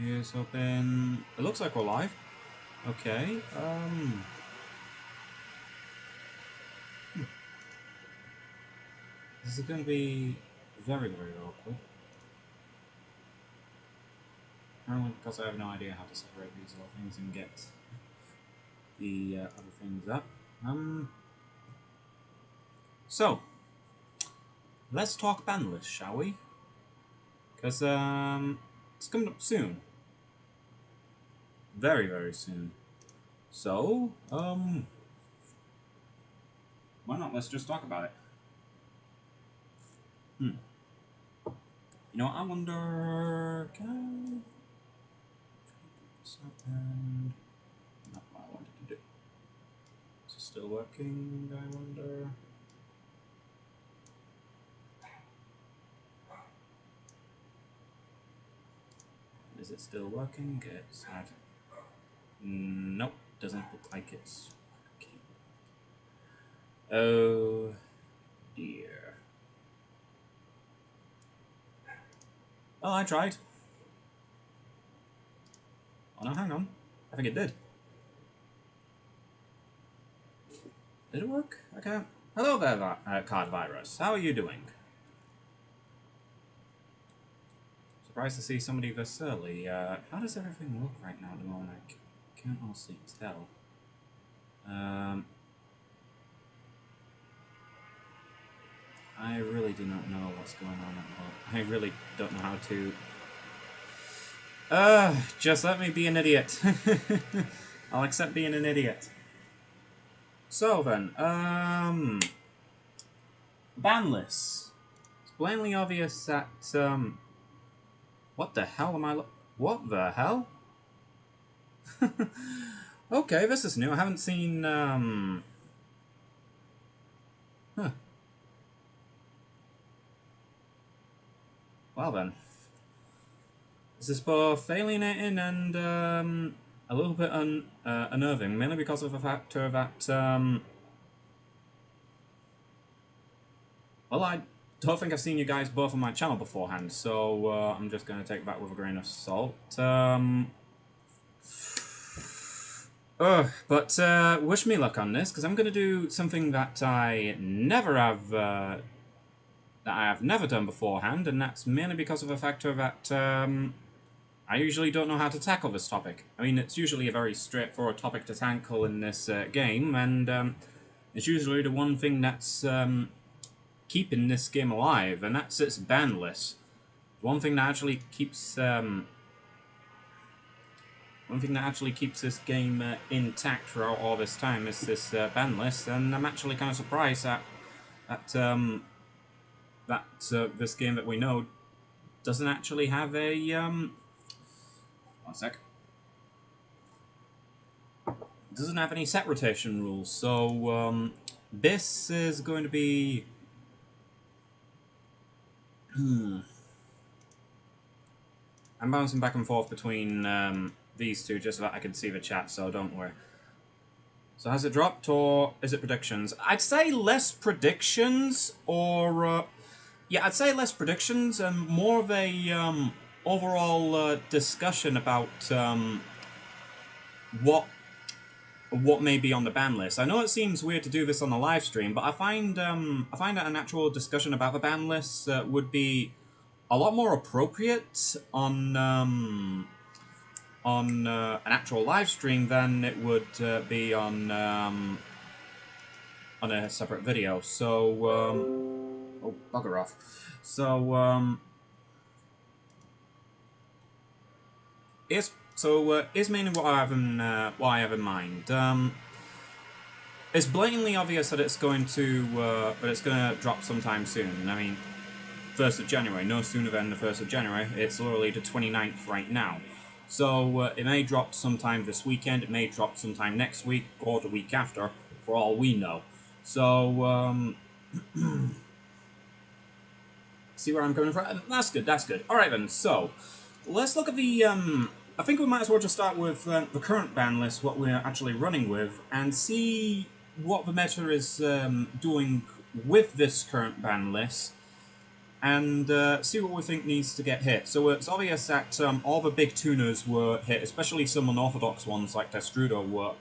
Here's hoping... It looks like we're live. Okay, This is going to be very, very awkward. Only because I have no idea how to separate these little things and get the other things up. So, let's talk Banlist, shall we? Because, it's coming up soon. Very, very soon. So, why not? Let's just talk about it. You know, I wonder... Can I... put this up and... Not what I wanted to do. Is it still working, I wonder? Is it still working? It's sad. Nope, doesn't look like it's working. Oh dear. Oh, I tried. Oh no, hang on. I think it did. Did it work? Okay. Hello there, Card Virus. How are you doing? Surprised to see somebody this early. How does everything look right now at the moment? I can't honestly tell. I really do not know what's going on at the moment. I really don't know how to... just let me be an idiot. I'll accept being an idiot. So then, Banlist. It's plainly obvious that, what the hell am I what the hell? Okay, this is new. I haven't seen, Huh. Well then. This is both alienating and, a little bit unnerving, mainly because of the factor that, well, I don't think I've seen you guys both on my channel beforehand, so I'm just going to take that with a grain of salt. But wish me luck on this, because I'm going to do something that I have never done beforehand, and that's mainly because of the factor that I usually don't know how to tackle this topic. I mean, it's usually a very straightforward topic to tackle in this game, and it's usually the one thing that's keeping this game alive, and that's its ban list. One thing that actually keeps this game intact throughout all this time is this ban list, and I'm actually kind of surprised that this game that we know doesn't actually have a one sec. Doesn't have any set rotation rules, so this is going to be I'm bouncing back and forth between these two just so that I can see the chat, so don't worry. So has it dropped, or is it predictions? I'd say less predictions, or yeah, I'd say less predictions and more of a overall discussion about what may be on the ban list. I know it seems weird to do this on the live stream, but I find that an actual discussion about the ban list would be a lot more appropriate on an actual live stream than it would be on a separate video. So oh, bugger off. So here's mainly what I have in mind. It's blatantly obvious that it's going to drop sometime soon. I mean, 1st of January, no sooner than the 1st of January. It's literally the 29th right now. So it may drop sometime this weekend, it may drop sometime next week, or the week after, for all we know. So, see where I'm coming from? That's good, that's good. Alright then, so, let's look at the, I think we might as well just start with the current ban list, what we're actually running with, and see what the meta is doing with this current ban list. and see what we think needs to get hit. So it's obvious that all the big tuners were hit, especially some unorthodox ones like Destrudo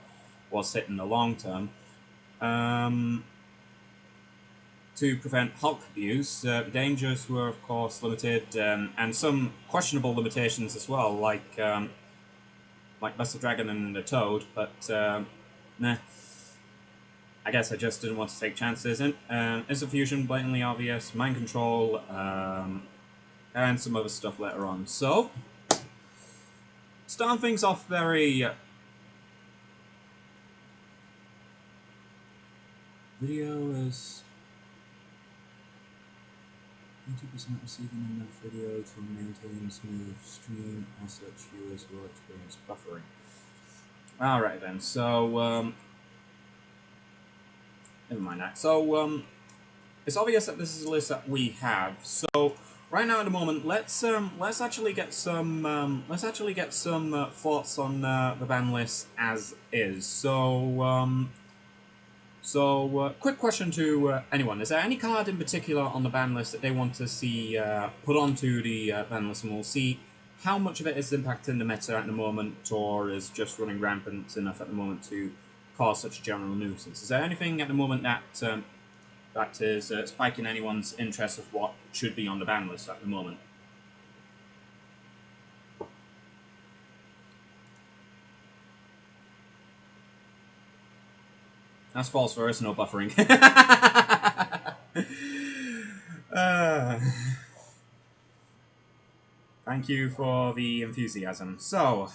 was hit in the long term. To prevent Hulk abuse, the dangers were of course limited, and some questionable limitations as well, like Buster Dragon and the Toad, but nah. I guess I just didn't want to take chances. Instant Fusion, blatantly obvious, Mind Control, and some other stuff later on. So, starting things off very... video is... 20% receiving enough video to maintain smooth stream, as such viewers will experience buffering. Alright then, so... never mind that. So, it's obvious that this is a list that we have. So, right now at the moment, let's actually get some thoughts on the ban list as is. So, quick question to anyone: is there any card in particular on the ban list that they want to see put onto the ban list, and we'll see how much of it is impacting the meta at the moment, or is just running rampant enough at the moment to cause such a general nuisance? Is there anything at the moment that that is spiking anyone's interest of what should be on the ban list at the moment? That's false, there is no buffering. Thank you for the enthusiasm. So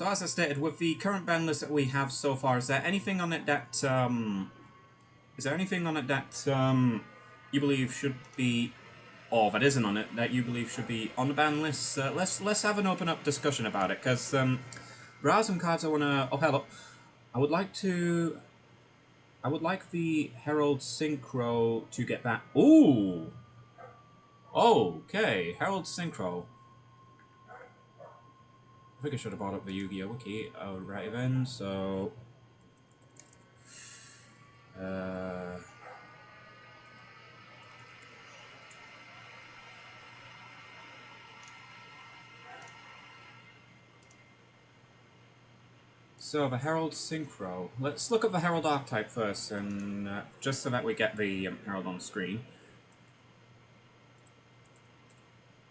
as I stated, with the current ban list that we have so far, is there anything on it that you believe should be, or that isn't on it, that you believe should be on the ban list? Let's have an open up discussion about it, because there are some cards I want to... Oh, hello. I would like the Herald Synchro to get back. Ooh! Okay, Herald Synchro. I think I should have brought up the Yu-Gi-Oh! Wiki. Alright then, so... So, the Herald Synchro. Let's look at the Herald archetype first, and just so that we get the Herald on screen.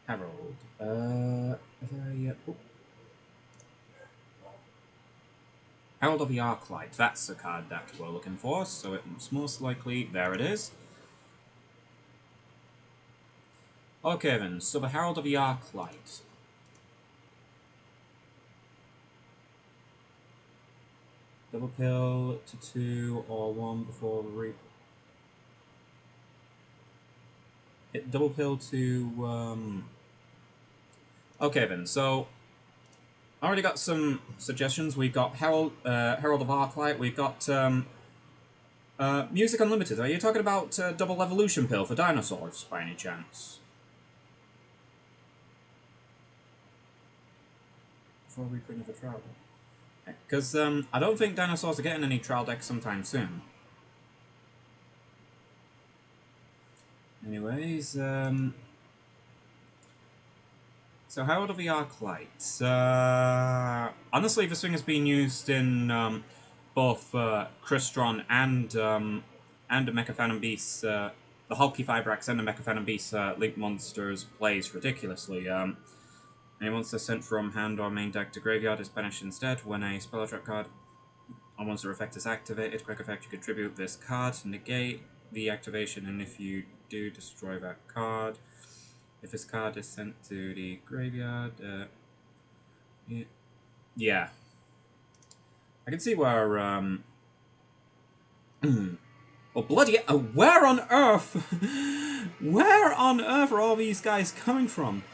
Herald. Herald of the Arclight. That's the card that we're looking for, so it's most likely... There it is. Okay then, so the Herald of the Arclight. Double pill to 2 or 1 before hit double pill to Okay then, so I already got some suggestions. We've got Herald of Arclight, we've got Music Unlimited. Are you talking about double evolution pill for dinosaurs by any chance? Before reprint of a trial deck. Because I don't think dinosaurs are getting any trial decks sometime soon. Anyways, so Herald of the Arclight. Honestly, this thing has been used in both Crystron and the Mecha Phantom Beast, the Hulky Fibrax and the Mecha Phantom Beast Link Monsters plays ridiculously. Any monster sent from hand or main deck to graveyard is banished instead. When a spell or trap card or monster effect is activated, quick effect, you contribute this card to negate the activation, and if you do, destroy that card. If this card is sent to the graveyard, yeah. I can see where, oh, bloody... where on Earth? Where on Earth are all these guys coming from?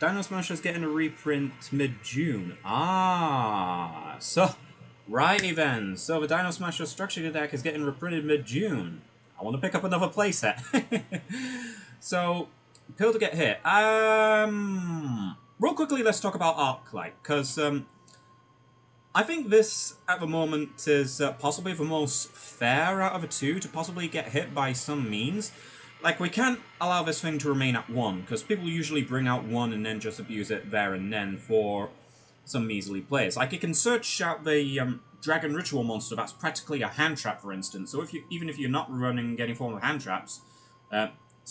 Dino Smasher's getting a reprint mid-June. Ah, so... Righty then. So the Dino Smasher Structure deck is getting reprinted mid-June. I want to pick up another playset. So, pill to get hit. Real quickly, let's talk about Arclight, because I think this, at the moment, is possibly the most fair out of the two to possibly get hit by some means. Like, we can't allow this thing to remain at 1, because people usually bring out 1 and then just abuse it there and then for some measly plays. Like, you can search out the Dragon Ritual monster that's practically a hand trap, for instance. So even if you're not running any form of hand traps,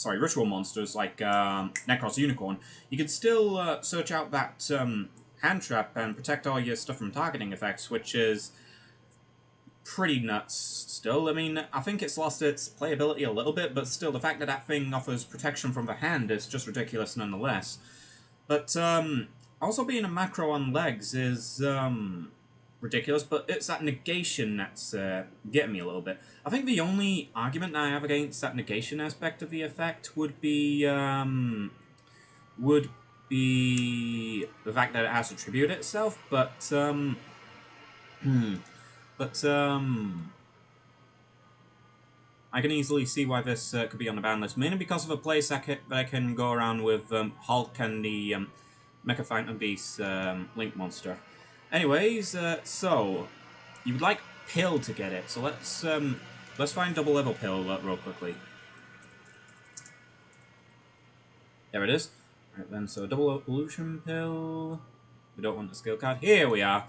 ritual monsters like Necros Unicorn, you can still search out that hand trap and protect all your stuff from targeting effects, which is pretty nuts still. I mean, I think it's lost its playability a little bit, but still, the fact that that thing offers protection from the hand is just ridiculous nonetheless. But also being a macro on legs is ridiculous, but it's that negation that's getting me a little bit. I think the only argument I have against that negation aspect of the effect would be the fact that it has to tribute itself, but I can easily see why this could be on the ban list, mainly because of a place that I can go around with Hulk and the Mecha Phantom Beast Link monster. Anyways, so you would like Pill to get it, so let's find double level Pill real quickly. There it is. Alright then, so double evolution Pill. We don't want the skill card. Here we are.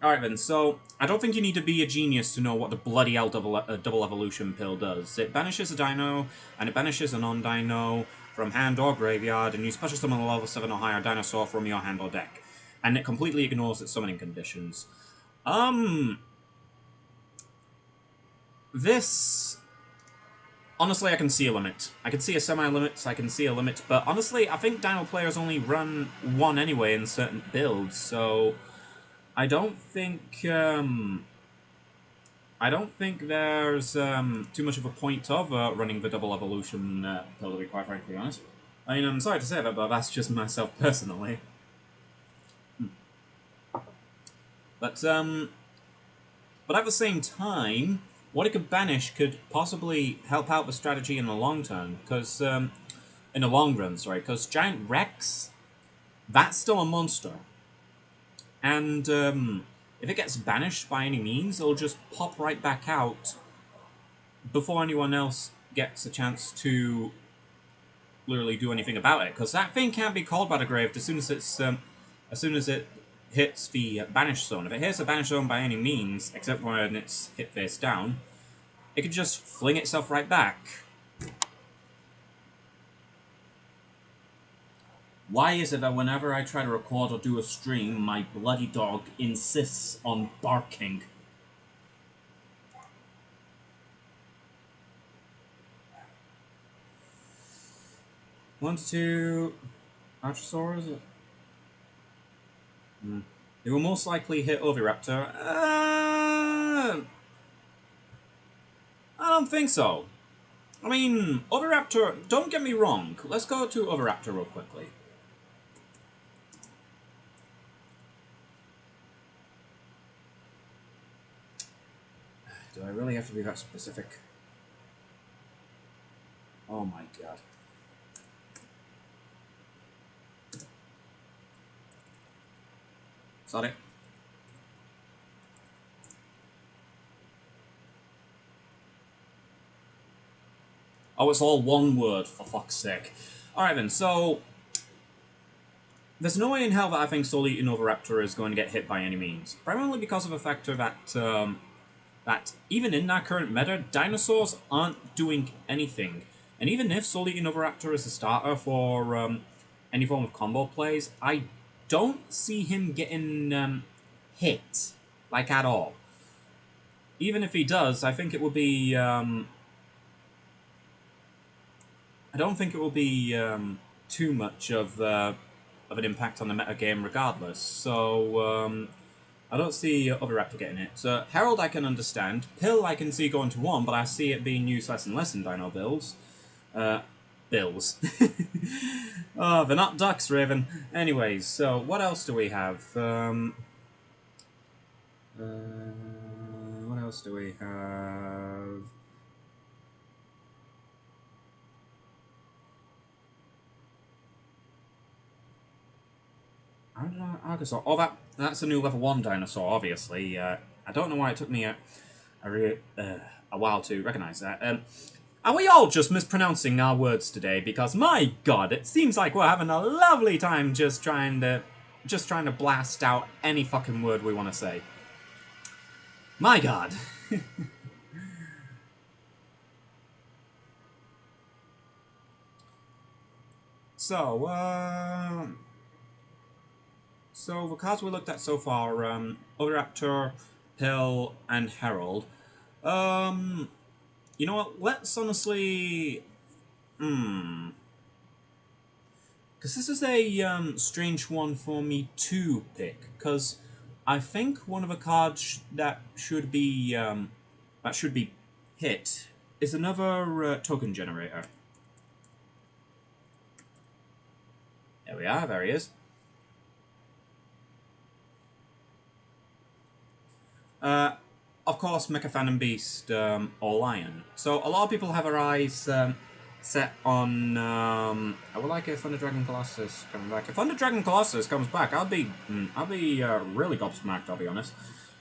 Alright then, so I don't think you need to be a genius to know what the bloody hell double evolution Pill does. It banishes a dino, and it banishes a non-dino from hand or graveyard, and you special summon a level 7 or higher dinosaur from your hand or deck. And it completely ignores its summoning conditions. This... Honestly, I can see a limit. I can see a semi-limit, I can see a limit, but honestly, I think Dino players only run 1 anyway in certain builds, so... I don't think there's too much of a point of running the double evolution Pill, to be quite frankly honest. I mean, I'm sorry to say that, but that's just myself personally. But at the same time, what it could banish could possibly help out the strategy in the long term, because in the long run, sorry, because Giant Rex, that's still a monster, and if it gets banished by any means, it'll just pop right back out before anyone else gets a chance to literally do anything about it, because that thing can't be called by the grave as soon as it hits the banish zone. If it hits the banish zone by any means, except when it's hit face down, it could just fling itself right back. Why is it that whenever I try to record or do a stream, my bloody dog insists on barking? One to two Archosaurs. They will most likely hit Oviraptor. I don't think so. I mean, Oviraptor, don't get me wrong. Let's go to Oviraptor real quickly. Do I really have to be that specific? Oh my god. Sorry. Oh, it's all one word, for fuck's sake. Alright then, so... There's no way in hell that I think Soul Eating Oviraptor is going to get hit by any means. Primarily because of the factor that, that even in that current meta, dinosaurs aren't doing anything. And even if Soul Eating Oviraptor is a starter for any form of combo plays, I don't see him getting hit, like, at all. Even if he does, I think it would be... I don't think it will be too much of an impact on the meta game regardless. So I don't see Oviraptor getting it. So Herald I can understand. Pill I can see going to 1, but I see it being used less and less in Dino builds. Bills. Oh, they're not ducks, Raven. Anyways, so what else do we have? What else do we have? I Archosaur. Oh, that's a new level 1 dinosaur, obviously. I don't know why it took me a while to recognise that. Are we all just mispronouncing our words today? Because my god, it seems like we're having a lovely time just trying to blast out any fucking word we want to say. My god. So the cards we looked at so far, Raptor, Hill, and Herald. You know what? Let's honestly, because this is a strange one for me to pick. Because I think one of the cards that should be hit is another token generator. There we are. There he is. Of course, Mecha Phantom Beast or Lion. So a lot of people have their eyes set on. I would like if Thunder Dragon Colossus coming back. If Thunder Dragon Colossus comes back, I'll be really gobsmacked. I'll be honest.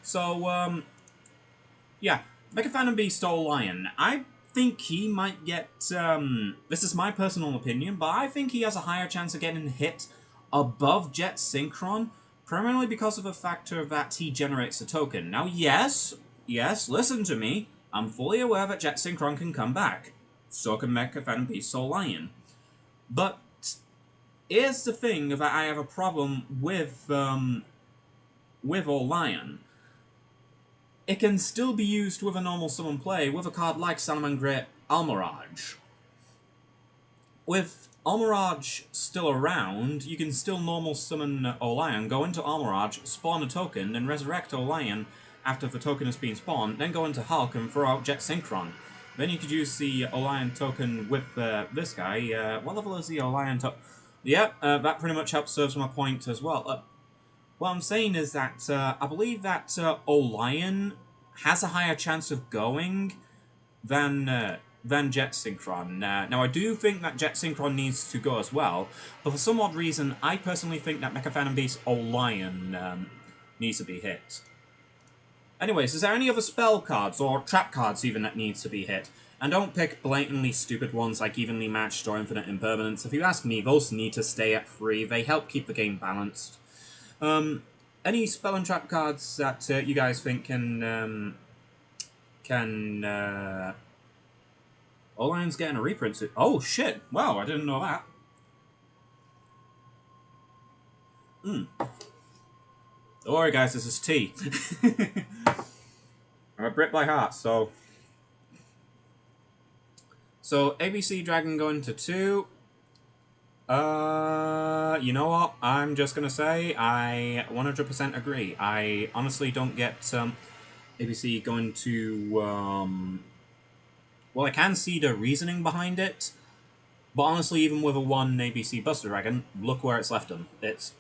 So yeah, Mecha Phantom Beast or Lion. I think he might get. This is my personal opinion, but I think he has a higher chance of getting hit above Jet Synchron. Primarily because of the factor that he generates a token. Now, yes, listen to me. I'm fully aware that Jet Synchron can come back. So can Mecha Phantom Beast Soul Lion. But here's the thing that I have a problem with All Lion. It can still be used with a normal summon play with a card like Salamangreat Almirage. With Almirage still around, you can still normal summon Olion, go into Almirage, spawn a token, then resurrect Olion after the token has been spawned, then go into Hulk and throw out Jet Synchron. Then you could use the Olion token with this guy. What level is the Olion token? Yep, that pretty much helps serve my point as well. What I'm saying is that I believe that Olion has a higher chance of going than Jet Synchron. Now, I do think that Jet Synchron needs to go as well, but for some odd reason, I personally think that Mecha Phantom Beast or Lion needs to be hit. Anyways, is there any other spell cards, or trap cards even, that needs to be hit? And don't pick blatantly stupid ones like Evenly Matched or Infinite Impermanence. If you ask me, those need to stay at 3. They help keep the game balanced. Any spell and trap cards that you guys think can Olion's getting a reprint. Oh shit! Wow, I didn't know that. Don't worry, guys. This is tea. I'm a Brit by heart, so ABC Dragon going to 2. You know what? I'm just gonna say I 100% agree. I honestly don't get ABC going to well, I can see the reasoning behind it, but honestly, even with a 1 ABC Buster Dragon, look where it's left them. It's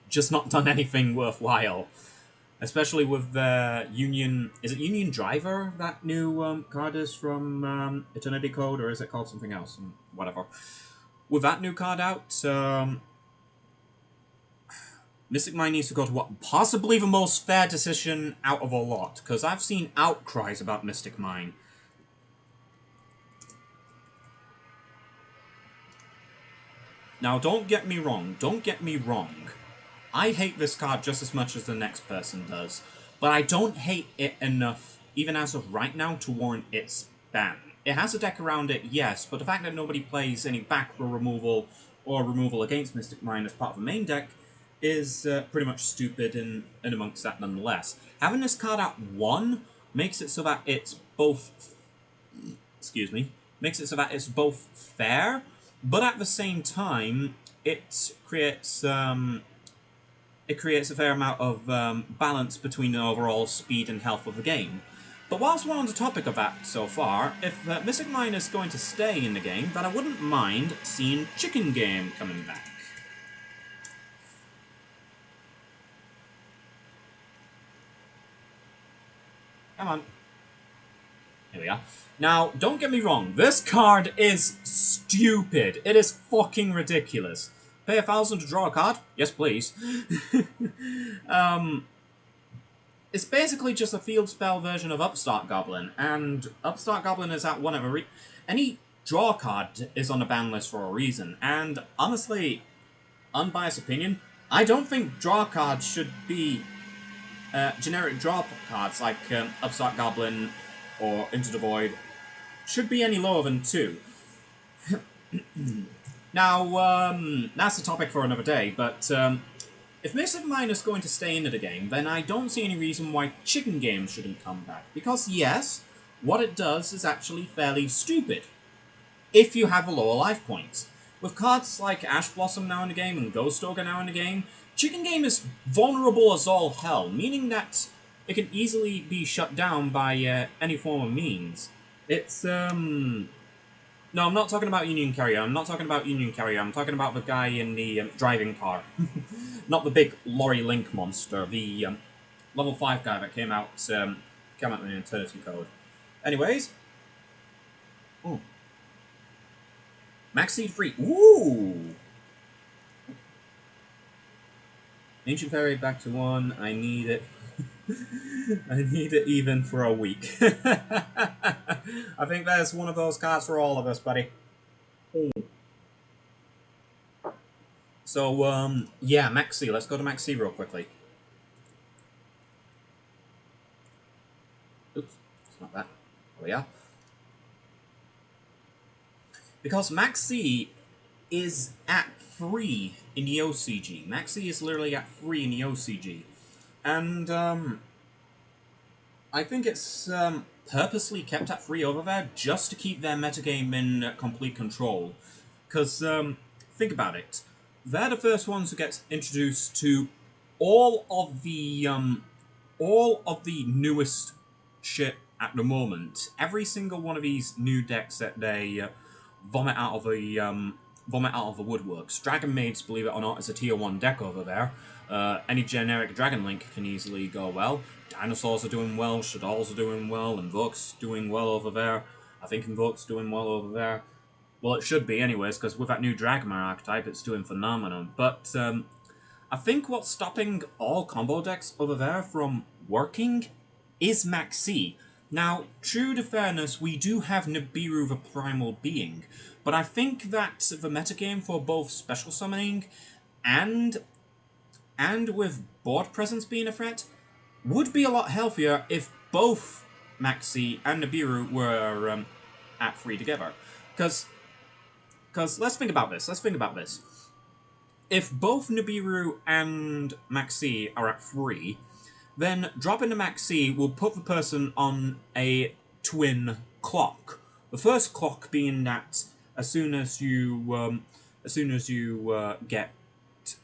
just not done anything worthwhile. Especially with the Union... Is it Union Driver, that new card is from Eternity Code, or is it called something else? Whatever. With that new card out, Mystic Mine needs to go to what? Possibly the most fair decision out of a lot, because I've seen outcries about Mystic Mine. Now, don't get me wrong. I hate this card just as much as the next person does, but I don't hate it enough, even as of right now, to warrant its ban. It has a deck around it, yes, but the fact that nobody plays any back row removal or removal against Mystic Mine as part of the main deck is pretty much stupid and amongst that nonetheless. Having this card at 1 makes it so that it's both... Excuse me. Makes it so that it's both fair, but at the same time, it creates a fair amount of balance between the overall speed and health of the game. But whilst we're on the topic of that so far, if Mystic Mine is going to stay in the game, then I wouldn't mind seeing Chicken Game coming back. Come on. Here we are. Now, don't get me wrong, this card is stupid. It is fucking ridiculous. Pay 1,000 to draw a card? Yes, please. It's basically just a field spell version of Upstart Goblin, and Upstart Goblin is at one of any draw card is on the ban list for a reason, and honestly, unbiased opinion, I don't think draw cards should be generic draw cards like Upstart Goblin or Into the Void should be any lower than 2. Now, that's a topic for another day, but if Mystic Mine is going to stay into the game, then I don't see any reason why chicken games shouldn't come back. Because yes, what it does is actually fairly stupid, if you have a lower life points. With cards like Ash Blossom now in the game and Ghost Ogre now in the game, chicken game is vulnerable as all hell, meaning that it can easily be shut down by any form of means. It's, No, I'm not talking about Union Carrier. I'm not talking about Union Carrier. I'm talking about the guy in the driving car. Not the big lorry link monster. The level 5 guy that came out in the Eternity Code. Anyways. Ooh. Max Seed free. Ooh! Ancient Fairy back to 1. I need it. I need it even for a week. I think that's one of those cards for all of us, buddy. Ooh. So, yeah, Maxi. Let's go to Maxi real quickly. Oops, it's not that. Oh, yeah. Because Maxi is at 3 in the OCG. Maxi is literally at 3 in the OCG. And, I think it's purposely kept at 3 over there just to keep their metagame in complete control. Because, think about it. They're the first ones who get introduced to all of the newest shit at the moment. Every single one of these new decks that they vomit out of the woodworks. Dragon Maids, believe it or not, is a tier 1 deck over there. Any generic Dragon Link can easily go well. Dinosaurs are doing well, Shaddolls are doing well, Invoke's doing well over there. I think Invoke's doing well over there. Well, it should be anyways, because with that new Dragma archetype, it's doing phenomenal. But I think what's stopping all combo decks over there from working is Maxi. Now, true to fairness, we do have Nibiru the Primal Being, but I think that the metagame for both special summoning and with board presence being a threat would be a lot healthier if both Maxi and Nibiru were at 3 together. Because let's think about this. If both Nibiru and Maxi are at 3, then dropping the Maxi will put the person on a twin clock. The first clock being that as soon as you get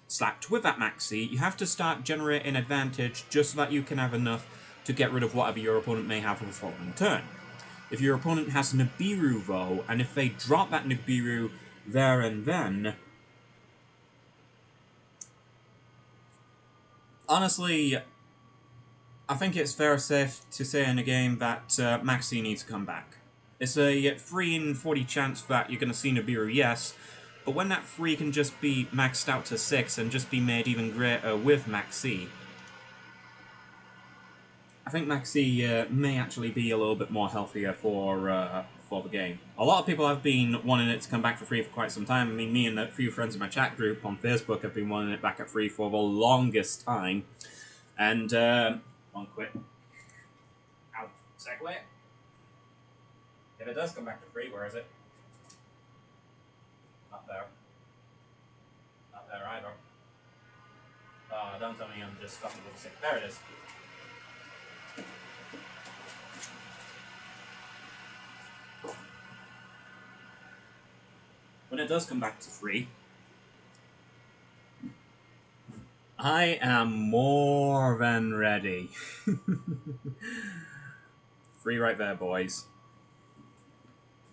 slapped with that Maxi, you have to start generating advantage just so that you can have enough to get rid of whatever your opponent may have for the following turn. If your opponent has Nibiru, though, and if they drop that Nibiru there and then, honestly, I think it's safe to say in a game that Maxi needs to come back. It's a 3 in 40 chance that you're going to see Nibiru, yes, but when that 3 can just be maxed out to 6 and just be made even greater with Maxi, I think Maxi may actually be a little bit more healthier for the game. A lot of people have been wanting it to come back for free for quite some time. I mean, me and a few friends in my chat group on Facebook have been wanting it back at free for the longest time. And, one quick out segue. If it does come back to free, where is it? Not there. Not there either. Don't tell me I'm just fucking with sick. There it is. When it does come back to free, I am more than ready. Free right there, boys.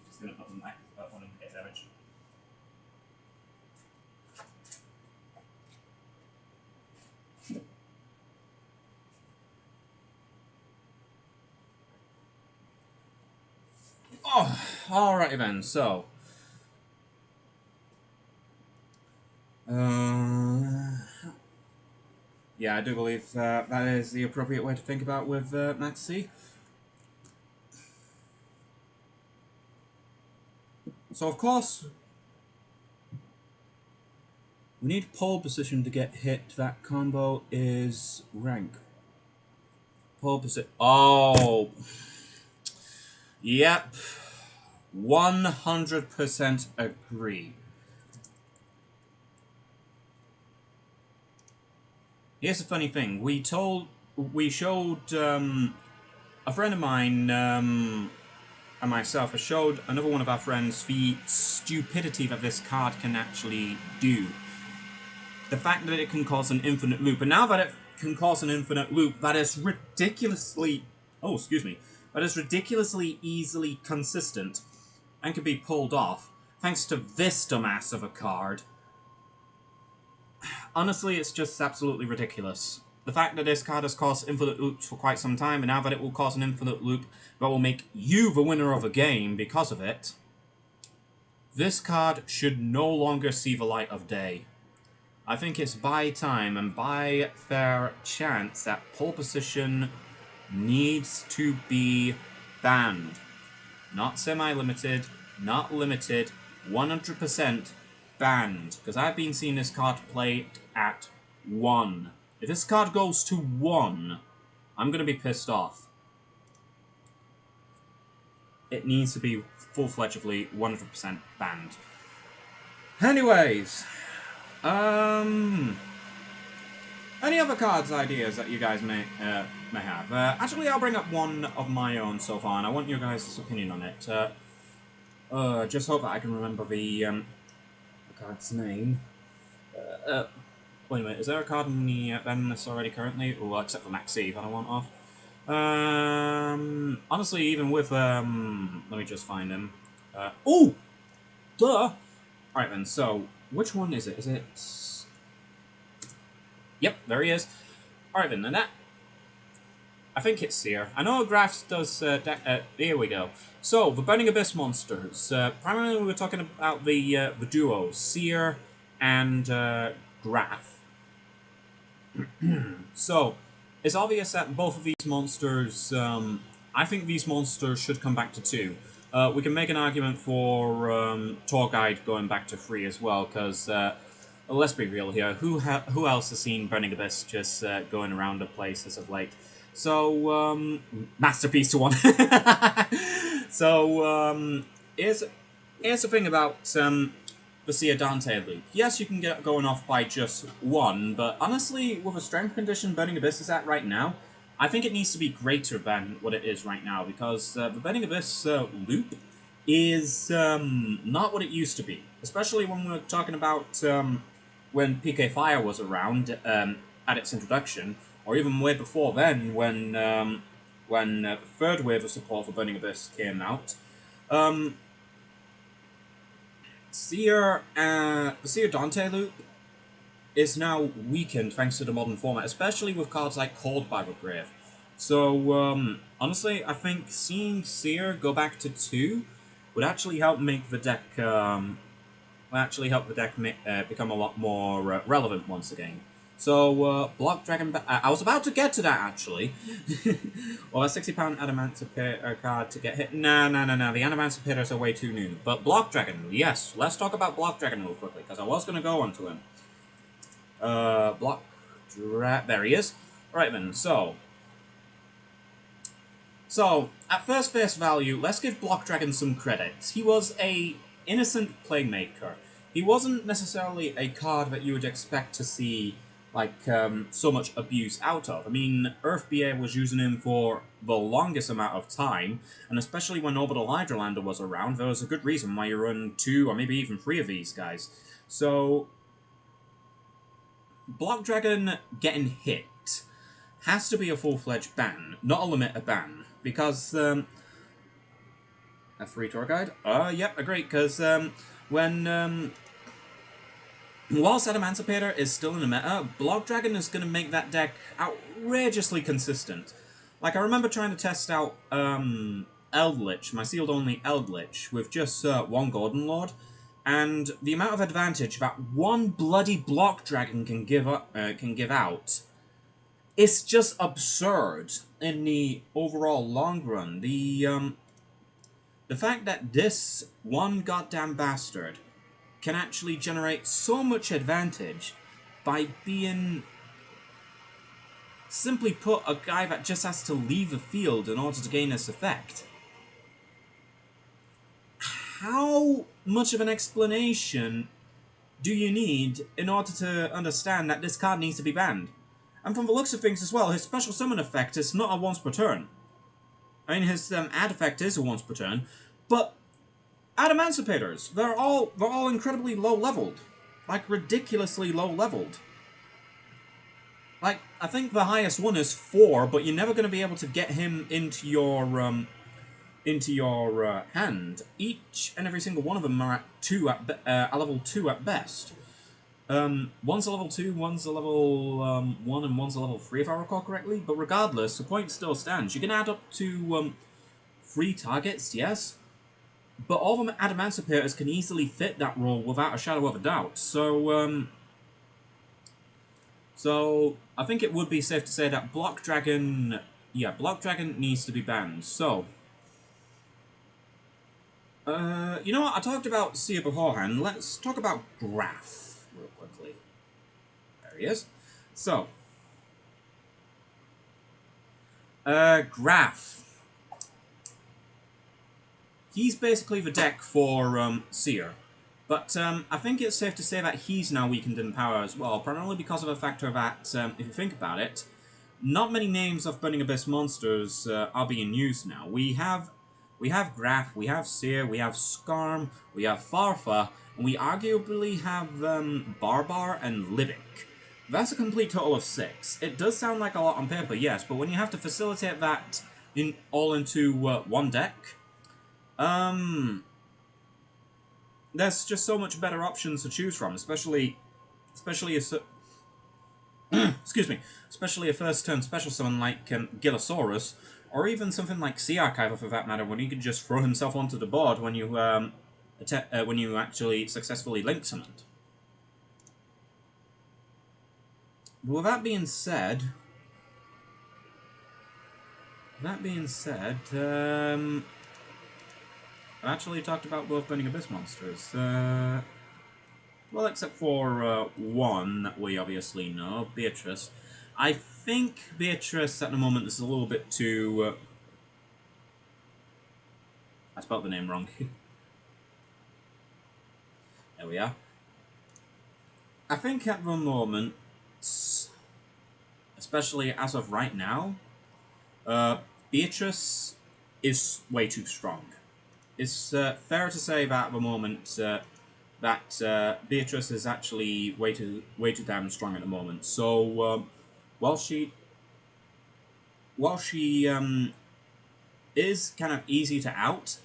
Just gonna put them back, but one in case damage. Oh, alrighty then, so. Yeah, I do believe that is the appropriate way to think about with Max C. So, of course, we need pole position to get hit. That combo is rank. Pole position. Oh! Yep. 100% agree. Here's the funny thing. We showed a friend of mine and myself. I showed another one of our friends the stupidity that this card can actually do. The fact that it can cause an infinite loop, and now that it can cause an infinite loop, that is ridiculously. Oh, excuse me. That is ridiculously easily consistent and can be pulled off thanks to this dumbass of a card. Honestly, it's just absolutely ridiculous. The fact that this card has caused infinite loops for quite some time, and now that it will cause an infinite loop that will make you the winner of a game because of it, this card should no longer see the light of day. I think it's by time and by fair chance that pole position needs to be banned. Not semi-limited, not limited, 100% banned. Because I've been seeing this card played at 1. If this card goes to 1, I'm going to be pissed off. It needs to be full-fledgedly 100% banned. Anyways, any other cards ideas that you guys may have? Actually, I'll bring up one of my own so far, and I want your guys' opinion on it. Just hope that I can remember the card's name. Wait a minute, is there a card in the Banlist already currently? Well, except for Max C that I want off. Honestly, even with, let me just find him. Oh! Duh! Alright then, so, which one is it? Is it... Yep, there he is. Alright then, and that... I think it's Seer. I know Graphs does... here we go. So, the Burning Abyss monsters. Primarily we were talking about the duos, Seer and Graph. So, it's obvious that both of these monsters... I think these monsters should come back to 2. We can make an argument for Tour Guide going back to 3 as well, because... let's be real here. Who else has seen Burning Abyss just going around the place as of late? So, Masterpiece to 1. So, here's the thing about the Seer Dante loop. Yes, you can get going off by just 1, but honestly, with a strength condition Burning Abyss is at right now, I think it needs to be greater than what it is right now, because the Burning Abyss loop is not what it used to be. Especially when we're talking about when PK Fire was around at its introduction, or even way before then when the third wave of support for Burning Abyss came out. The Seer Dante loop is now weakened thanks to the modern format, especially with cards like Cold by the Grave. So, honestly, I think seeing Seer go back to 2 would actually help make the deck become a lot more relevant once again. So, Block Dragon... I was about to get to that, actually. Well, a £60 Adamantipator card to get hit... No. The Adamantipator are way too new. But Block Dragon, yes. Let's talk about Block Dragon real quickly, because I was going to go on to him. There he is. Right then, so, at first face value, let's give Block Dragon some credit. He was a innocent playmaker. He wasn't necessarily a card that you would expect to see, like, so much abuse out of. I mean, Earth BA was using him for the longest amount of time, and especially when Orbital Hydralander was around, there was a good reason why you run 2 or maybe even 3 of these guys. So, Block Dragon getting hit has to be a full-fledged ban, not a limit, a ban, because, a free tour guide? Yep, agree, because, whilst Adamantipator is still in the meta, Block Dragon is going to make that deck outrageously consistent. Like, I remember trying to test out, Eldritch, my sealed-only Eldritch, with just, 1 Golden Lord, And the amount of advantage that one bloody block dragon can give out, it's just absurd in the overall long run. The fact that this one goddamn bastard can actually generate so much advantage by being, simply put, a guy that just has to leave the field in order to gain this effect. How much of an explanation do you need in order to understand that this card needs to be banned? And from the looks of things as well, his special summon effect is not a once per turn. I mean, his add effect is a once per turn, but Adamanticators, they're all incredibly low leveled, like ridiculously low leveled. Like, I think the highest one is 4, but you're never going to be able to get him into your hand. Each and every single one of them are at level 2 at best. One's a level 2, one's a level 1, and one's a level 3 if I recall correctly. But regardless, the point still stands. You can add up to 3 targets, yes, but all of them Adamanticators can easily fit that role without a shadow of a doubt. So I think it would be safe to say that Block Dragon needs to be banned. So, you know what? I talked about Seer beforehand. Let's talk about Graph real quickly. There he is. So, Graph. He's basically the deck for Seer. But I think it's safe to say that he's now weakened in power as well, primarily because of the factor that, if you think about it, not many names of Burning Abyss monsters are being used now. We have Graph, we have Seer, we have Skarm, we have Farfa, and we arguably have Barbar and Livik. That's a complete total of 6. It does sound like a lot on paper, yes, but when you have to facilitate that all into one deck, there's just so much better options to choose from, especially a first-turn special summon like Gilasaurus, or even something like Sea Archiver for that matter, when he can just throw himself onto the board when you actually successfully link summoned. But with that being said, I actually talked about both Burning Abyss monsters. Well, except for one that we obviously know, Beatrice. I think Beatrice at the moment is a little bit too... I spelled the name wrong. There we are. I think at the moment, especially as of right now, Beatrice is way too strong. It's fair to say that at the moment that Beatrice is actually way too damn strong at the moment. So while she is kind of easy to out,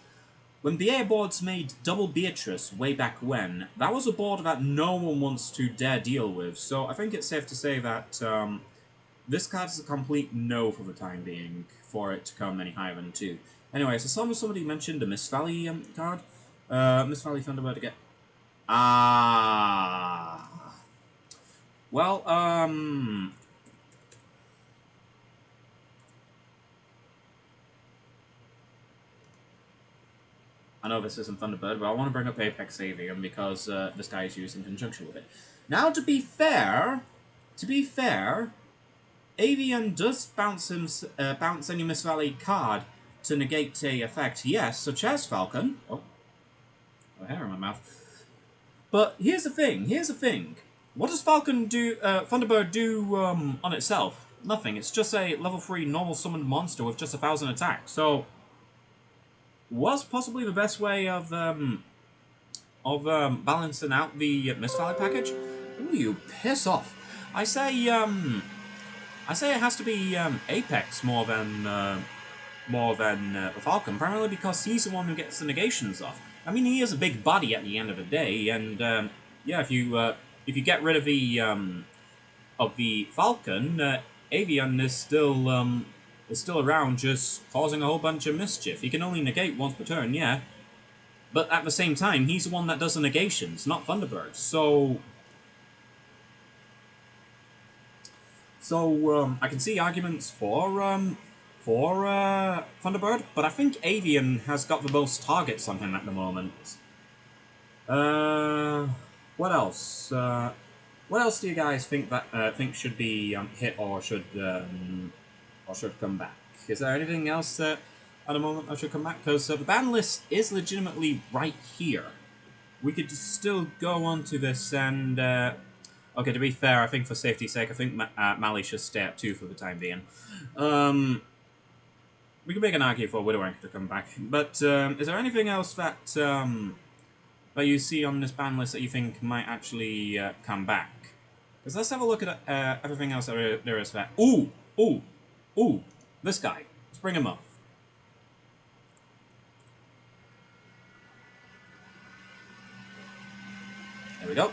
when BA boards made double Beatrice way back when, that was a board that no one wants to dare deal with. So I think it's safe to say that this card is a complete no for the time being, for it to come any higher than 2. Anyway, so somebody mentioned the Mist Valley card. Mist Valley Thunderbird again. Well, I know this isn't Thunderbird, but I want to bring up Apex Avian because this guy is used in conjunction with it. Now, to be fair, Avian does bounce any Mist Valley card to negate a effect, yes, such as Falcon. Oh, a hair in my mouth. But here's the thing. What does Falcon do? Thunderbird do on itself? Nothing. It's just a level 3 normal summoned monster with just 1,000 attack. So, was possibly the best way of balancing out the Mist Valley package. Ooh, you piss off! I say it has to be Apex more than the Falcon, primarily because he's the one who gets the negations off. I mean, he is a big body at the end of the day, and yeah, if you get rid of the Falcon, Avian is still around, just causing a whole bunch of mischief. He can only negate once per turn, yeah, But at the same time, he's the one that does the negations, not Thunderbird. So I can see arguments for Thunderbird, but I think Avian has got the most targets on him at the moment. What else? What else do you guys think that should be hit or should come back? Is there anything else that at the moment that should come back? Because the ban list is legitimately right here. We could still go on to this and okay, to be fair, I think for safety's sake, I think Mali should stay at 2 for the time being. We can make an argument for Widow Anchor to come back, but is there anything else that that you see on this ban list that you think might actually come back? Because let's have a look at everything else that there is that. Ooh, this guy. Let's bring him up. There we go.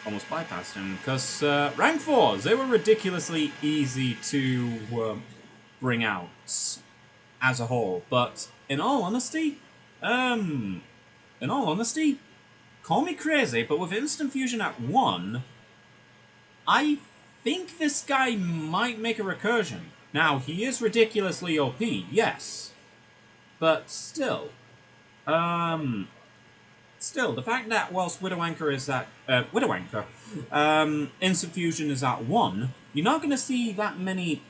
Almost bypassed him, because rank 4s, they were ridiculously easy to bring out as a whole, but in all honesty, call me crazy, but with Instant Fusion at 1, I think this guy might make a recursion. Now, he is ridiculously OP, yes, but still, the fact that whilst Widow Anchor is at Instant Fusion is at 1, you're not going to see that many.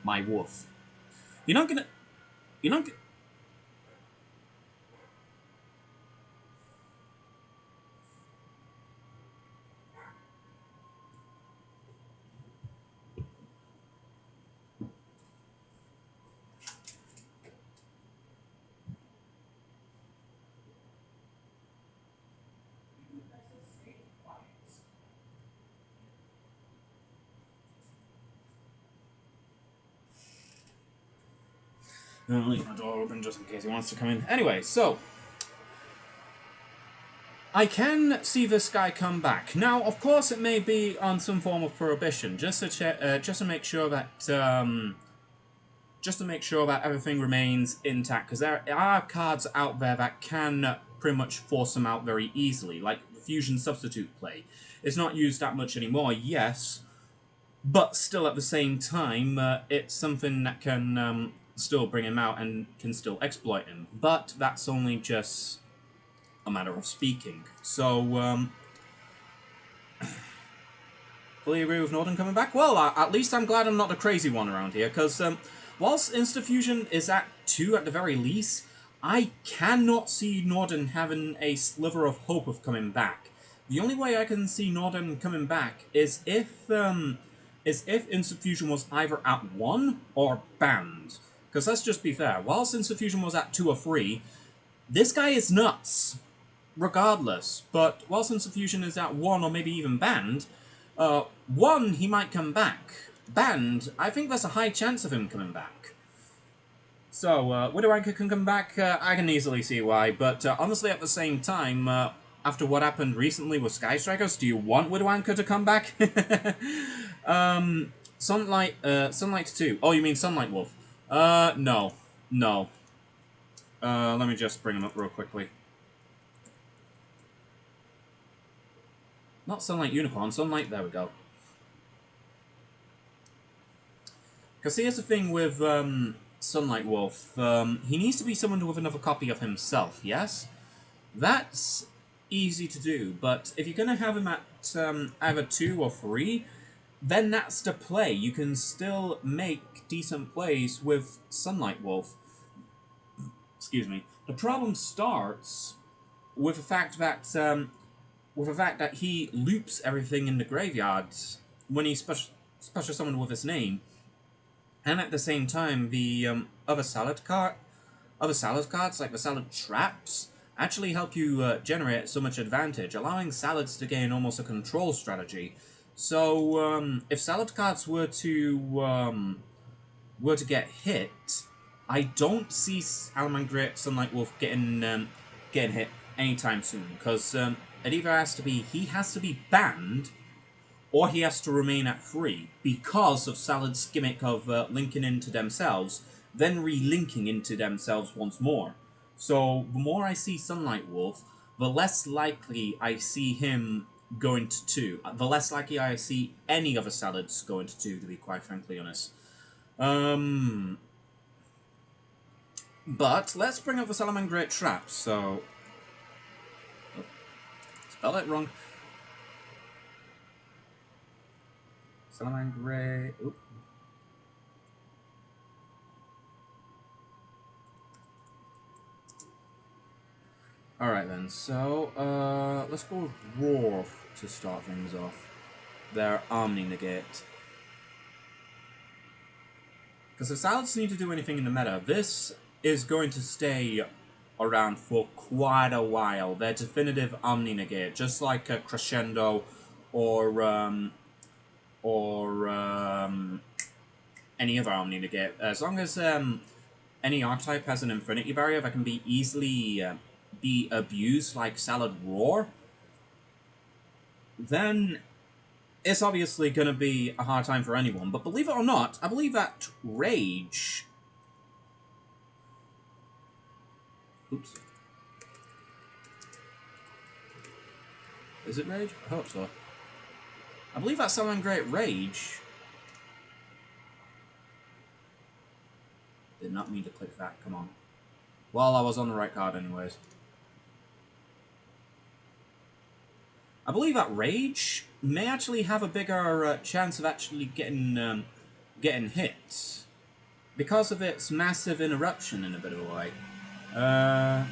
My wolf. You're not gonna. I'll leave my door open just in case he wants to come in. Anyway, so I can see this guy come back. Now, of course, it may be on some form of prohibition, just to make sure that everything remains intact. Because there are cards out there that can pretty much force them out very easily, like Fusion Substitute Play. It's not used that much anymore, yes, but still at the same time, it's something that can still bring him out and can still exploit him. But that's only just a matter of speaking. So, fully agree with Norden coming back? Well, at least I'm glad I'm not the crazy one around here, because whilst Insta-Fusion is at 2 at the very least, I cannot see Norden having a sliver of hope of coming back. The only way I can see Norden coming back is if Insta-Fusion was either at 1 or banned. Because let's just be fair, whilst Insta-Fusion was at 2 or 3, this guy is nuts, regardless. But whilst Insta-Fusion is at 1 or maybe even banned, 1, he might come back. Banned, I think there's a high chance of him coming back. So, Widow Anchor can come back, I can easily see why, but honestly at the same time, after what happened recently with Sky Strikers, do you want Widow Anchor to come back? Sunlight 2. Oh, you mean Sunlight Wolf? No. Let me just bring him up real quickly. Not Sunlight Unicorn, Sunlight, there we go. Because here's the thing with Sunlight Wolf, he needs to be summoned with another copy of himself, yes? That's easy to do, but if you're going to have him at either 2 or 3, then that's the play. You can still make decent plays with Sunlight Wolf. Excuse me. The problem starts with the fact that he loops everything in the graveyard when he's special summoned with his name, and at the same time the other salad cards like the salad traps actually help you generate so much advantage, allowing salads to gain almost a control strategy. So if salad cards were to get hit, I don't see Salamangreat Sunlight Wolf getting hit anytime soon, because it either has to be banned, or he has to remain at 3 because of Salad's gimmick of linking into themselves, then relinking into themselves once more. So the more I see Sunlight Wolf, the less likely I see him going to 2. The less likely I see any other Salads going to 2, to be quite frankly honest. But let's bring up the Salamangreat Trap. So, oh, spell it wrong. Salamangreat. Oop. Alright then, so let's go with Roar to start things off. Their Omni Negate. Because if Salads need to do anything in the meta, this is going to stay around for quite a while. Their definitive Omni Negate, just like a Crescendo or any other Omni Negate. As long as any archetype has an Infinity Barrier that can be easily be abused, like Salad Roar, then it's obviously going to be a hard time for anyone. But believe it or not, I believe that Rage... Oops. Is it Rage? I hope so. I believe that Salamangreat Rage... Did not mean to click that, come on. Well, I was on the right card anyways. I believe that Rage may actually have a bigger chance of actually getting hit because of its massive interruption in a bit of a way. I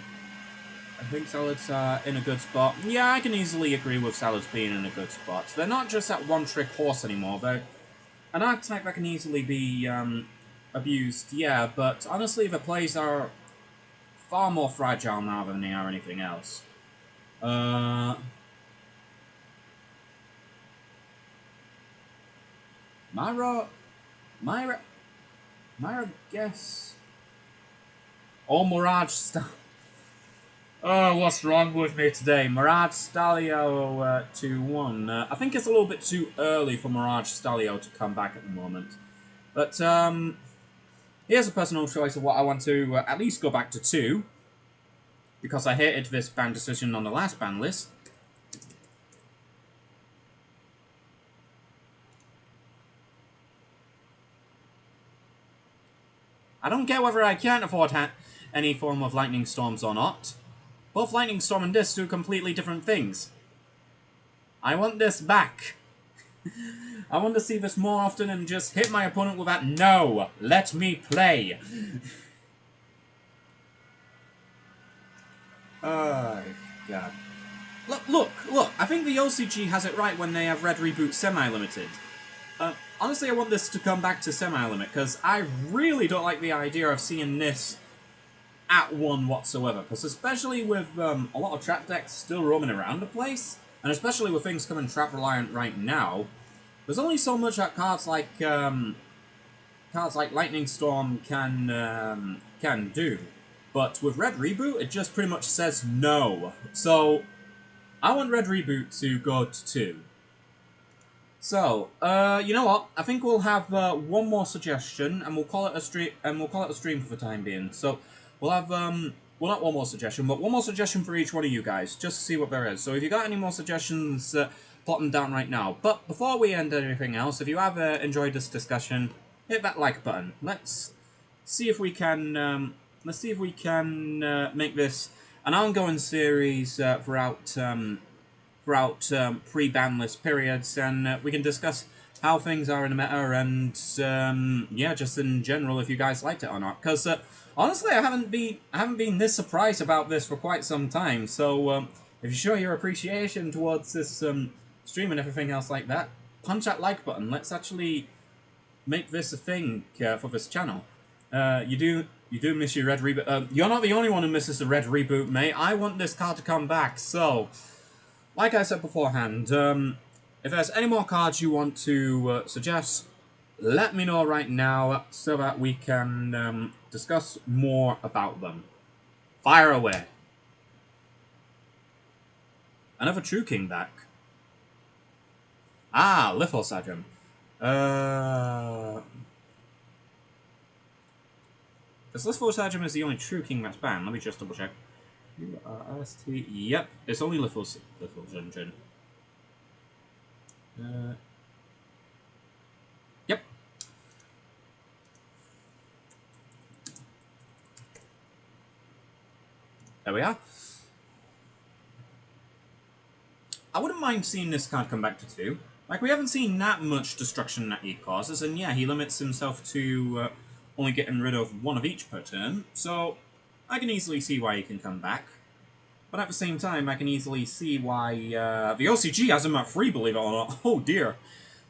think Salads are in a good spot. Yeah, I can easily agree with Salads being in a good spot. They're not just that one-trick horse anymore. They're an archetype that can easily be abused, yeah, but honestly the plays are far more fragile now than they are anything else. Myra, guess. Oh, Mirage Oh, what's wrong with me today? Mirage Stalio 2-1. I think it's a little bit too early for Mirage Stalio to come back at the moment. But, here's a personal choice of what I want to at least go back to 2. Because I hated this ban decision on the last ban list. I don't care whether I can't afford any form of Lightning Storms or not. Both Lightning Storm and this do completely different things. I want this back. I want to see this more often and just hit my opponent with that, no, let me play. Oh, God. Look, I think the OCG has it right when they have Red Reboot semi-limited. Honestly, I want this to come back to semi-limit, because I really don't like the idea of seeing this at 1 whatsoever, because especially with a lot of trap decks still roaming around the place, and especially with things coming trap-reliant right now, there's only so much that cards like Lightning Storm can do. But with Red Reboot, it just pretty much says no. So, I want Red Reboot to go to 2. So, you know what? I think we'll have one more suggestion, and we'll call it a stream. For the time being. So, we'll have well, not one more suggestion, but one more suggestion for each one of you guys, just to see what there is. So, if you got any more suggestions, plot them down right now. But before we end anything else, if you have enjoyed this discussion, hit that like button. Let's see if we can. Make this an ongoing series throughout pre-ban list periods, and we can discuss how things are in the meta, and yeah, just in general, if you guys liked it or not. Because honestly, I haven't been this surprised about this for quite some time. So if you show your appreciation towards this stream and everything else like that, punch that like button. Let's actually make this a thing for this channel. You do miss your Red Reboot. You're not the only one who misses the Red Reboot, mate. I want this card to come back, so... Like I said beforehand, if there's any more cards you want to suggest, let me know right now so that we can discuss more about them. Fire away. Another True King back. Ah, Lithosagem. Because Lithosagem is the only true king that's banned. Let me just double check. U-R-S-T. Yep, it's only Lithosagem. Yep. There we are. I wouldn't mind seeing this card come back to 2. Like, we haven't seen that much destruction that he causes, and yeah, he limits himself to only getting rid of 1 of each per turn, so I can easily see why he can come back. But at the same time, I can easily see why the OCG has him at 3, believe it or not. Oh dear.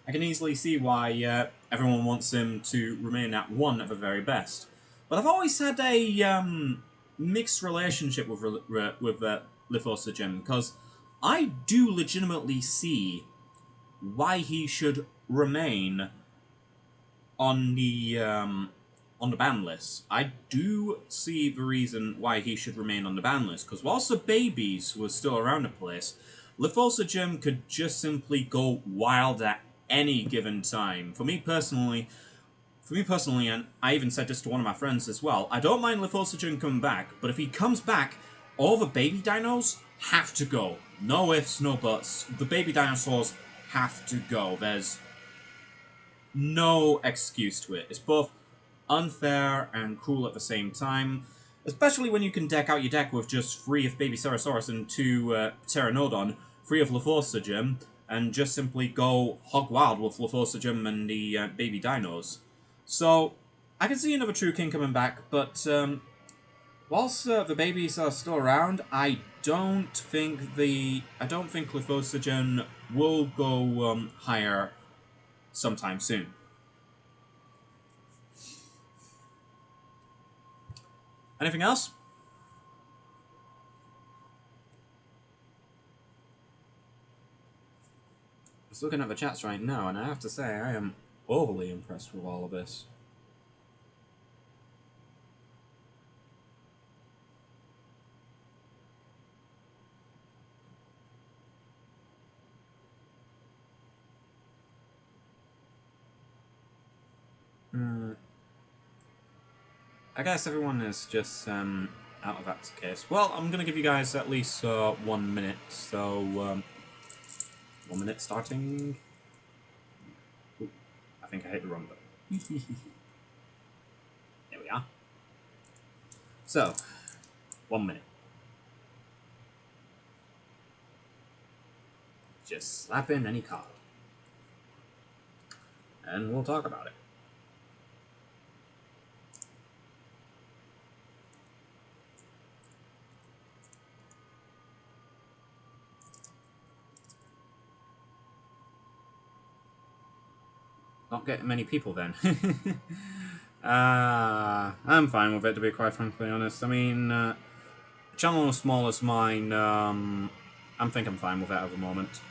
I can easily see why everyone wants him to remain at 1 at the very best. But I've always had a mixed relationship with Lithosagem, because I do legitimately see why he should remain on the ban list. I do see the reason why he should remain on the ban list, because whilst the babies were still around the place, Lithosagem could just simply go wild at any given time. For me personally, and I even said this to one of my friends as well, I don't mind Lithosagem coming back, but if he comes back, all the baby dinos have to go. No ifs, no buts. The baby dinosaurs have to go. There's no excuse to it. It's both unfair and cruel at the same time, especially when you can deck out your deck with just 3 of Baby Ceresaurus and 2 Pteranodon, 3 of Lithosagem, and just simply go hog wild with Lithosagem and the baby dinos. So, I can see another True King coming back, but whilst the babies are still around, I don't think Lithosagem will go higher sometime soon. Anything else? Just looking at the chats right now, and I have to say, I am overly impressed with all of this. I guess everyone is just out of that case. Well, I'm going to give you guys at least 1 minute, so 1 minute starting. Ooh, I think I hit the wrong button. There we are. So, 1 minute. Just slap in any card. And we'll talk about it. Not getting many people then. I'm fine with it, to be quite frankly honest. I mean, a channel as small as mine, I think I'm fine with it at the moment.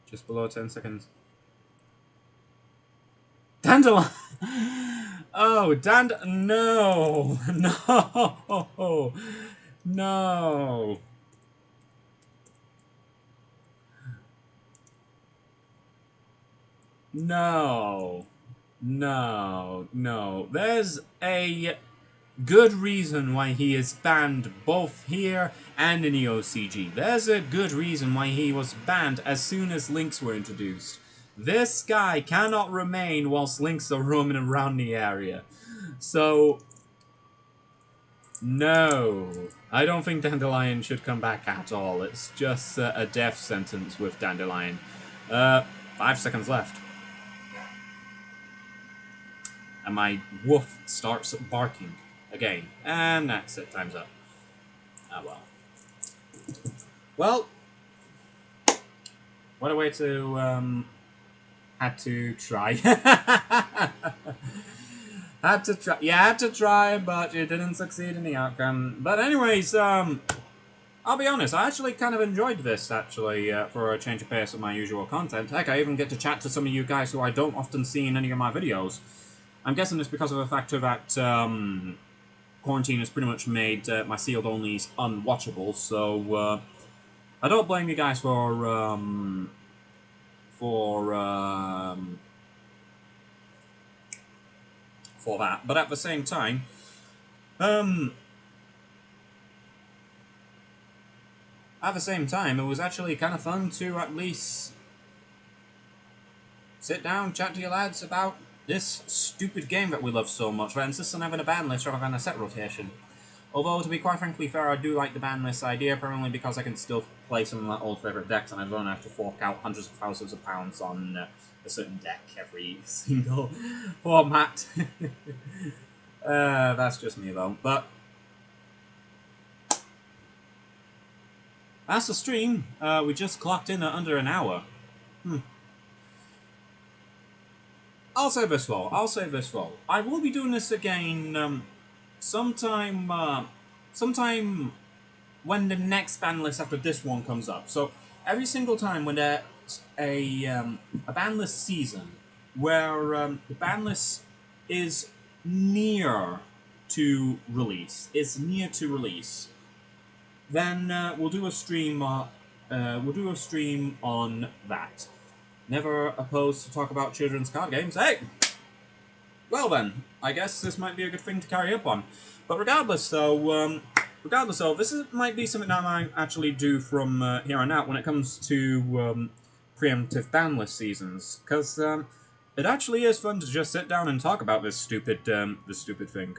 Just below 10 seconds. Dandelion! Oh, no! No! No! No! No! No! There's a good reason why he is banned both here and in the OCG. There's a good reason why he was banned as soon as links were introduced. This guy cannot remain whilst links are roaming around the area. So, no. I don't think Dandelion should come back at all. It's just a death sentence with Dandelion. 5 seconds left. And my wolf starts barking again. And that's it. Time's up. Ah, well. Well, what a way to, had to try. Had to try, but you didn't succeed in the outcome. But anyways, I'll be honest, I actually kind of enjoyed this, actually, for a change of pace of my usual content. Heck, I even get to chat to some of you guys who I don't often see in any of my videos. I'm guessing it's because of the factor that quarantine has pretty much made my sealed onlys unwatchable, so I don't blame you guys for that. But at the same time, it was actually kind of fun to at least sit down, chat to your lads about this stupid game that we love so much, that insists on having a ban list rather than a set rotation. Although, to be quite frankly fair, I do like the ban list idea, primarily because I can still play some of my old favourite decks and I don't have to fork out hundreds of thousands of pounds on a certain deck every single format. That's just me though. But that's the stream. We just clocked in at under an hour. I'll say this though. I will be doing this again sometime when the next ban list after this one comes up. So every single time when there's a ban list season where the ban list is near to release, then we'll do a stream. On that. Never opposed to talk about children's card games. Hey! Well then, I guess this might be a good thing to carry up on. But regardless though, this might be something that I might actually do from here on out when it comes to preemptive ban list seasons. Because it actually is fun to just sit down and talk about this stupid thing.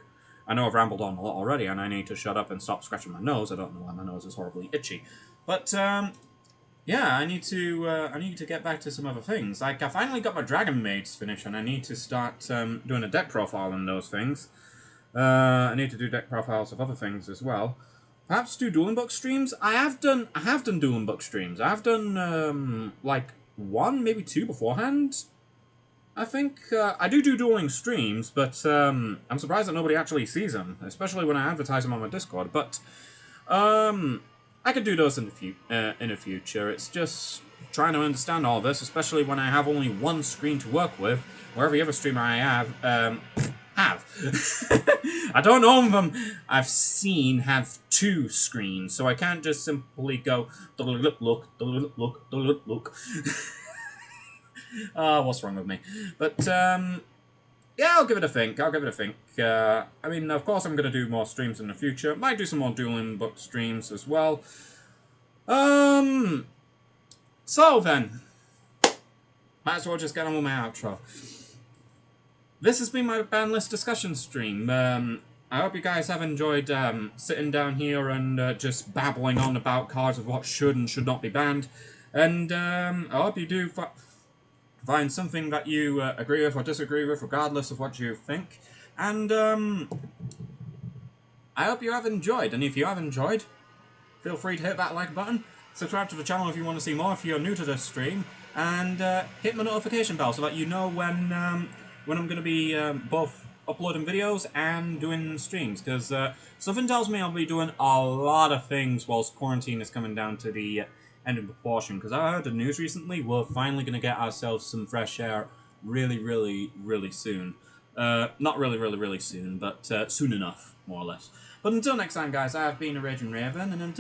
I know I've rambled on a lot already, and I need to shut up and stop scratching my nose. I don't know why my nose is horribly itchy. But, yeah, I need to get back to some other things. Like, I finally got my Dragon Maids finished, and I need to start doing a deck profile on those things. I need to do deck profiles of other things as well. Perhaps do Dueling Book streams. I have done Dueling Book streams. I have done like 1, maybe 2 beforehand. I think I do dueling streams, but I'm surprised that nobody actually sees them, especially when I advertise them on my Discord. But I could do those in the future. It's just trying to understand all this, especially when I have only one screen to work with, where every other streamer I have. I don't own them. I've seen have 2 screens, so I can't just simply go look. What's wrong with me? But yeah, I'll give it a think. I mean, of course, I'm going to do more streams in the future. Might do some more Dueling Book streams as well. So then, might as well just get on with my outro. This has been my Banlist Discussion stream. I hope you guys have enjoyed sitting down here and just babbling on about cards of what should and should not be banned. And I hope you do find something that you agree with or disagree with, regardless of what you think. And I hope you have enjoyed. And if you have enjoyed, feel free to hit that like button. Subscribe to the channel if you want to see more, if you're new to this stream. And hit my notification bell so that you know when I'm going to be both uploading videos and doing streams. Because something tells me I'll be doing a lot of things whilst quarantine is coming down to the end of proportion. Because I heard the news recently, we're finally going to get ourselves some fresh air really, really, really soon. Not really, really, really soon, but soon enough, more or less. But until next time, guys, I have been a Raging Raven, and until